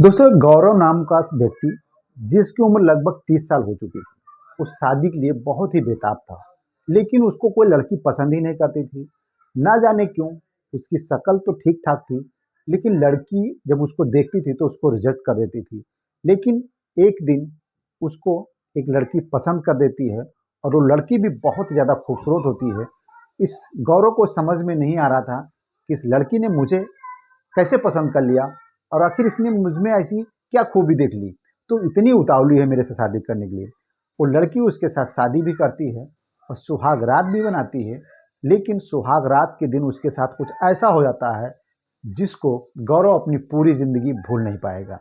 दोस्तों एक गौरव नाम का व्यक्ति जिसकी उम्र लगभग 30 साल हो चुकी थी, उस शादी के लिए बहुत ही बेताब था। लेकिन उसको कोई लड़की पसंद ही नहीं करती थी। ना जाने क्यों। उसकी शक्ल तो ठीक ठाक थी, लेकिन लड़की जब उसको देखती थी तो उसको रिजेक्ट कर देती थी। लेकिन एक दिन उसको एक लड़की पसंद कर देती है, और वो लड़की भी बहुत ज़्यादा खूबसूरत होती है। इस गौरव को समझ में नहीं आ रहा था कि इस लड़की ने मुझे कैसे पसंद कर लिया, और आखिर इसने मुझ में ऐसी क्या खूबी देख ली, तो इतनी उतावली है मेरे से शादी करने के लिए। वो लड़की उसके साथ शादी भी करती है और सुहाग रात भी बनाती है। लेकिन सुहाग रात के दिन उसके साथ कुछ ऐसा हो जाता है जिसको गौरव अपनी पूरी ज़िंदगी भूल नहीं पाएगा।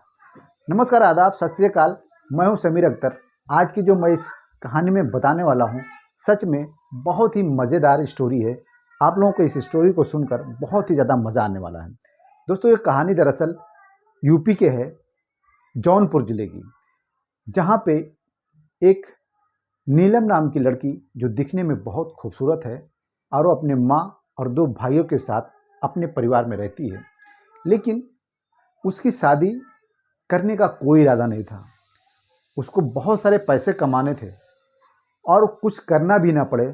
नमस्कार, आदाब, सत श्री अकाल। मैं हूं समीर अख्तर। आज की जो मैं इस कहानी में बताने वाला हूं, सच में बहुत ही मज़ेदार स्टोरी है। आप लोगों को इस स्टोरी को सुनकर बहुत ही ज़्यादा मज़ा आने वाला है। दोस्तों ये कहानी दरअसल यूपी के है, जौनपुर ज़िले की, जहाँ पे एक नीलम नाम की लड़की जो दिखने में बहुत खूबसूरत है, और वो अपने माँ और दो भाइयों के साथ अपने परिवार में रहती है। लेकिन उसकी शादी करने का कोई इरादा नहीं था। उसको बहुत सारे पैसे कमाने थे और कुछ करना भी ना पड़े,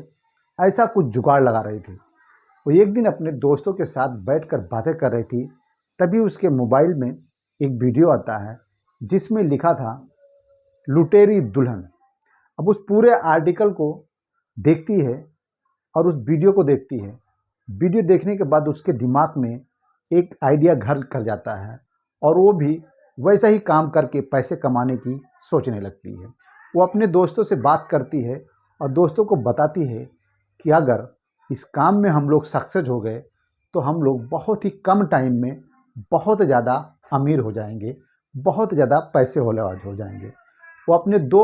ऐसा कुछ जुगाड़ लगा रही थी। वो एक दिन अपने दोस्तों के साथ बैठकर बातें कर रही थी, तभी उसके मोबाइल में एक वीडियो आता है जिसमें लिखा था लुटेरी दुल्हन। अब उस पूरे आर्टिकल को देखती है और उस वीडियो को देखती है। वीडियो देखने के बाद उसके दिमाग में एक आइडिया घर कर जाता है, और वो भी वैसा ही काम करके पैसे कमाने की सोचने लगती है। वो अपने दोस्तों से बात करती है और दोस्तों को बताती है कि अगर इस काम में हम लोग सक्सेस हो गए तो हम लोग बहुत ही कम टाइम में बहुत ज़्यादा अमीर हो जाएंगे, बहुत ज़्यादा पैसे वाले हो जाएंगे। वो अपने दो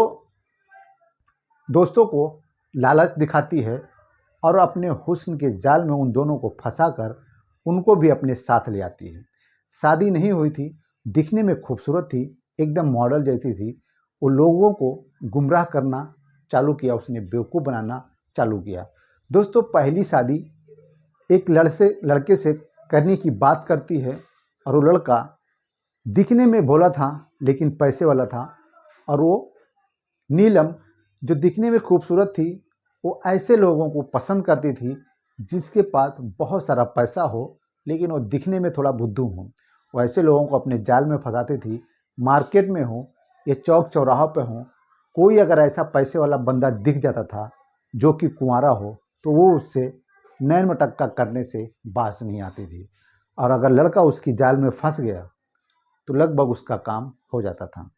दोस्तों को लालच दिखाती है और अपने हुस्न के जाल में उन दोनों को फंसाकर उनको भी अपने साथ ले आती है। शादी नहीं हुई थी, दिखने में खूबसूरत थी, एकदम मॉडल जैसी थी। वो लोगों को गुमराह करना चालू किया, उसने बेवकूफ़ बनाना चालू किया। दोस्तों पहली शादी एक लड़के से करने की बात करती है, और वो लड़का दिखने में भोला था लेकिन पैसे वाला था। और वो नीलम जो दिखने में खूबसूरत थी, वो ऐसे लोगों को पसंद करती थी जिसके पास बहुत सारा पैसा हो लेकिन वो दिखने में थोड़ा बुद्धू हो। वो ऐसे लोगों को अपने जाल में फंसाती थी। मार्केट में हो या चौक चौराहों पे हो, कोई अगर ऐसा पैसे वाला बंदा दिख जाता था जो कि कुंवारा हो, तो वो उससे नैन मटक्का करने से बाज नहीं आती थी। और अगर लड़का उसकी जाल में फंस गया तो लगभग उसका काम हो जाता था।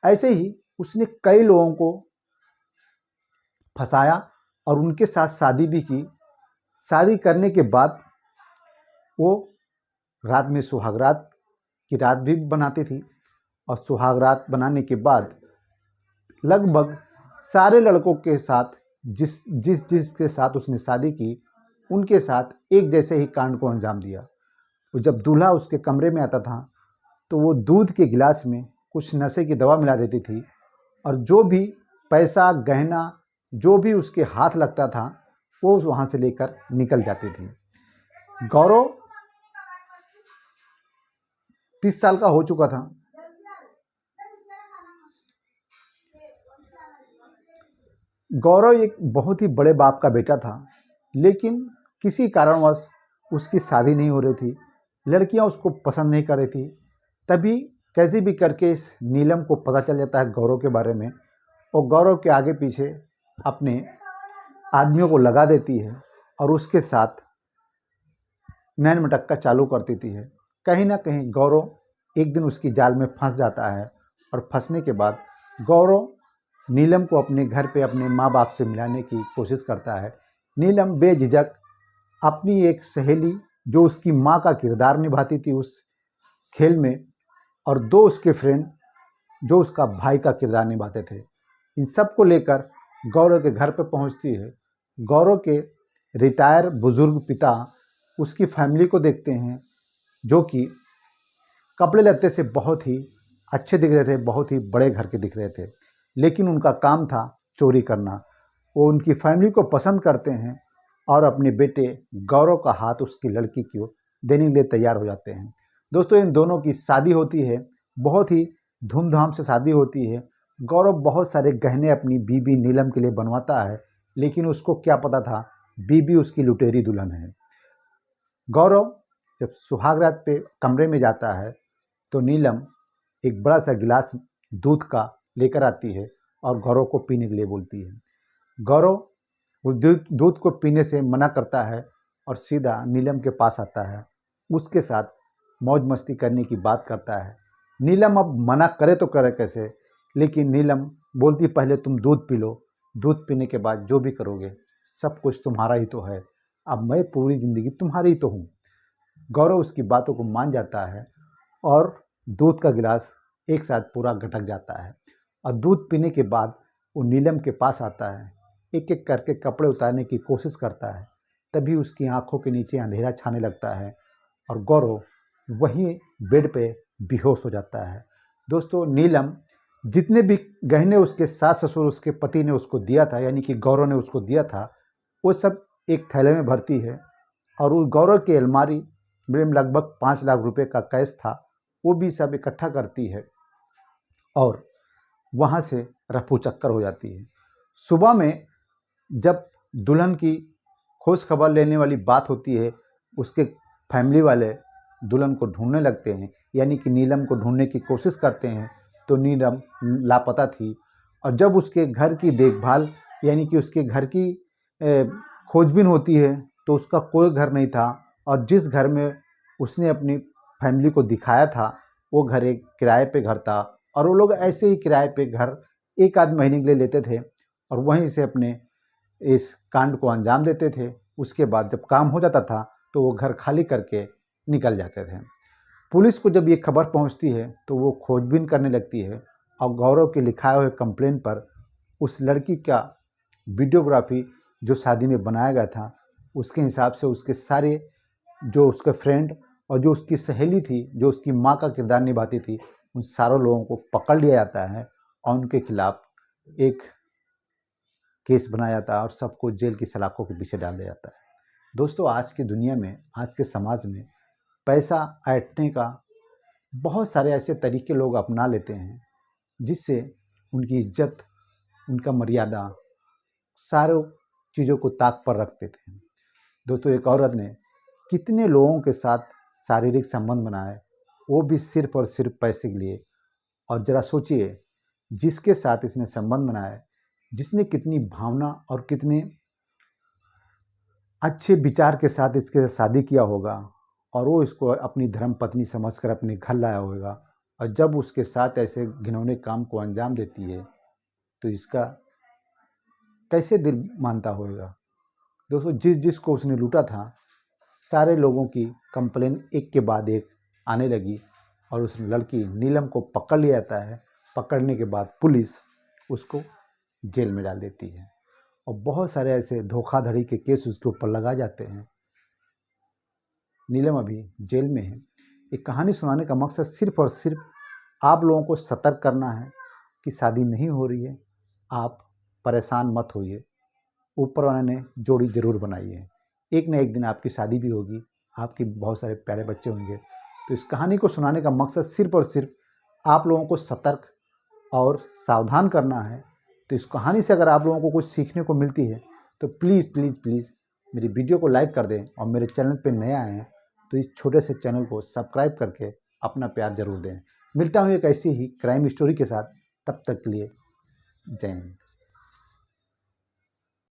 ऐसे ही उसने कई लोगों को फंसाया और उनके साथ शादी भी की। शादी करने के बाद वो रात में सुहागरात की रात भी बनाती थी, और सुहागरात बनाने के बाद लगभग सारे लड़कों के साथ जिस जिस जिसके साथ उसने शादी की, उनके साथ एक जैसे ही कांड को अंजाम दिया। वो जब दूल्हा उसके कमरे में आता था तो वो दूध के गिलास में कुछ नशे की दवा मिला देती थी, और जो भी पैसा गहना जो भी उसके हाथ लगता था वो वहाँ से लेकर निकल जाती थी। गौरव 30 साल का हो चुका था। गौरव एक बहुत ही बड़े बाप का बेटा था, लेकिन किसी कारणवश उसकी शादी नहीं हो रही थी। लड़कियां उसको पसंद नहीं कर रही थी। तभी कैसे भी करके इस नीलम को पता चल जाता है गौरव के बारे में, और गौरव के आगे पीछे अपने आदमियों को लगा देती है और उसके साथ नैन मटक्का चालू कर देती है। कहीं ना कहीं गौरव एक दिन उसकी जाल में फंस जाता है, और फंसने के बाद गौरव नीलम को अपने घर पे अपने माँ बाप से मिलाने की कोशिश करता है। नीलम बेझिझक अपनी एक सहेली जो उसकी माँ का किरदार निभाती थी उस खेल में, और दो उसके फ्रेंड जो उसका भाई का किरदार निभाते थे, इन सब को लेकर गौरव के घर पर पहुंचती है। गौरव के रिटायर बुजुर्ग पिता उसकी फैमिली को देखते हैं, जो कि कपड़े लत्ते से बहुत ही अच्छे दिख रहे थे, बहुत ही बड़े घर के दिख रहे थे, लेकिन उनका काम था चोरी करना। वो उनकी फैमिली को पसंद करते हैं और अपने बेटे गौरव का हाथ उसकी लड़की को देने के लिए तैयार हो जाते हैं। दोस्तों इन दोनों की शादी होती है, बहुत ही धूमधाम से शादी होती है। गौरव बहुत सारे गहने अपनी बीबी नीलम के लिए बनवाता है, लेकिन उसको क्या पता था बीबी उसकी लुटेरी दुल्हन है। गौरव जब सुहाग रात पे कमरे में जाता है तो नीलम एक बड़ा सा गिलास दूध का लेकर आती है और गौरव को पीने के लिए बोलती है। गौरव उस दूध को पीने से मना करता है और सीधा नीलम के पास आता है, उसके साथ मौज मस्ती करने की बात करता है। नीलम अब मना करे तो करे कैसे, लेकिन नीलम बोलती पहले तुम दूध पी लो, दूध पीने के बाद जो भी करोगे सब कुछ तुम्हारा ही तो है, अब मैं पूरी ज़िंदगी तुम्हारी ही तो हूँ। गौरव उसकी बातों को मान जाता है और दूध का गिलास एक साथ पूरा गटक जाता है और दूध पीने के बाद वो नीलम के पास आता है, एक एक करके कपड़े उतारने की कोशिश करता है। तभी उसकी आंखों के नीचे अंधेरा छाने लगता है और गौरव वहीं बेड पे बेहोश हो जाता है। दोस्तों, नीलम जितने भी गहने उसके सास ससुर उसके पति ने उसको दिया था, यानी कि गौरव ने उसको दिया था, वो सब एक थैले में भरती है और उस गौरव की अलमारी में लगभग 5 लाख रुपए का कैश था, वो भी सब इकट्ठा करती है और वहाँ से रफू चक्कर हो जाती है। सुबह में जब दुल्हन की खोज खबर लेने वाली बात होती है, उसके फैमिली वाले दुल्हन को ढूंढने लगते हैं, यानी कि नीलम को ढूंढने की कोशिश करते हैं, तो नीलम लापता थी। और जब उसके घर की देखभाल यानी कि उसके घर की खोजबीन होती है तो उसका कोई घर नहीं था और जिस घर में उसने अपनी फैमिली को दिखाया था वो घर एक किराए पे घर था और वो लोग ऐसे ही किराए पे घर एक आध महीने के लिए लेते थे और वहीं से अपने इस कांड को अंजाम देते थे। उसके बाद जब काम हो जाता था तो वो घर खाली करके निकल जाते थे। पुलिस को जब ये खबर पहुंचती है तो वो खोजबीन करने लगती है और गौरव के लिखाए हुए कंप्लेन पर उस लड़की का वीडियोग्राफी जो शादी में बनाया गया था उसके हिसाब से उसके सारे जो उसके फ्रेंड और जो उसकी सहेली थी जो उसकी माँ का किरदार निभाती थी, उन सारों लोगों को पकड़ लिया जाता है और उनके खिलाफ एक केस बनाया जाता है और सबको जेल की सलाखों के पीछे डाल दिया जाता है। दोस्तों, आज की दुनिया में, आज के समाज में पैसा ऐंठने का बहुत सारे ऐसे तरीके लोग अपना लेते हैं जिससे उनकी इज्जत, उनका मर्यादा, सारों चीज़ों को ताक पर रख देते हैं। दोस्तों, एक औरत ने कितने लोगों के साथ शारीरिक संबंध बनाए, वो भी सिर्फ और सिर्फ पैसे के लिए। और ज़रा सोचिए, जिसके साथ इसने संबंध बनाया, जिसने कितनी भावना और कितने अच्छे विचार के साथ इसके साथ शादी किया होगा और वो इसको अपनी धर्म पत्नी समझकर अपने घर लाया होगा, और जब उसके साथ ऐसे घिनौने काम को अंजाम देती है तो इसका कैसे दिल मानता होगा। दोस्तों, जिस जिसको उसने लूटा था, सारे लोगों की कंप्लेन एक के बाद एक आने लगी और उस लड़की नीलम को पकड़ लिया जाता है। पकड़ने के बाद पुलिस उसको जेल में डाल देती है और बहुत सारे ऐसे धोखाधड़ी के केस उसके ऊपर लगा जाते हैं। नीलम अभी जेल में है। एक कहानी सुनाने का मकसद सिर्फ और सिर्फ आप लोगों को सतर्क करना है कि शादी नहीं हो रही है, आप परेशान मत होइए, ऊपर वाले ने जोड़ी ज़रूर बनाई है, एक न एक दिन आपकी शादी भी होगी, आपके बहुत सारे प्यारे बच्चे होंगे। तो इस कहानी को सुनाने का मकसद सिर्फ और सिर्फ आप लोगों को सतर्क और सावधान करना है। तो इस कहानी से अगर आप लोगों को कुछ सीखने को मिलती है तो प्लीज़ प्लीज़ प्लीज़ मेरी वीडियो को लाइक कर दें और मेरे चैनल पे नए आए हैं तो इस छोटे से चैनल को सब्सक्राइब करके अपना प्यार ज़रूर दें। मिलता हूँ एक ऐसी ही क्राइम स्टोरी के साथ, तब तक के लिए जय हिंद।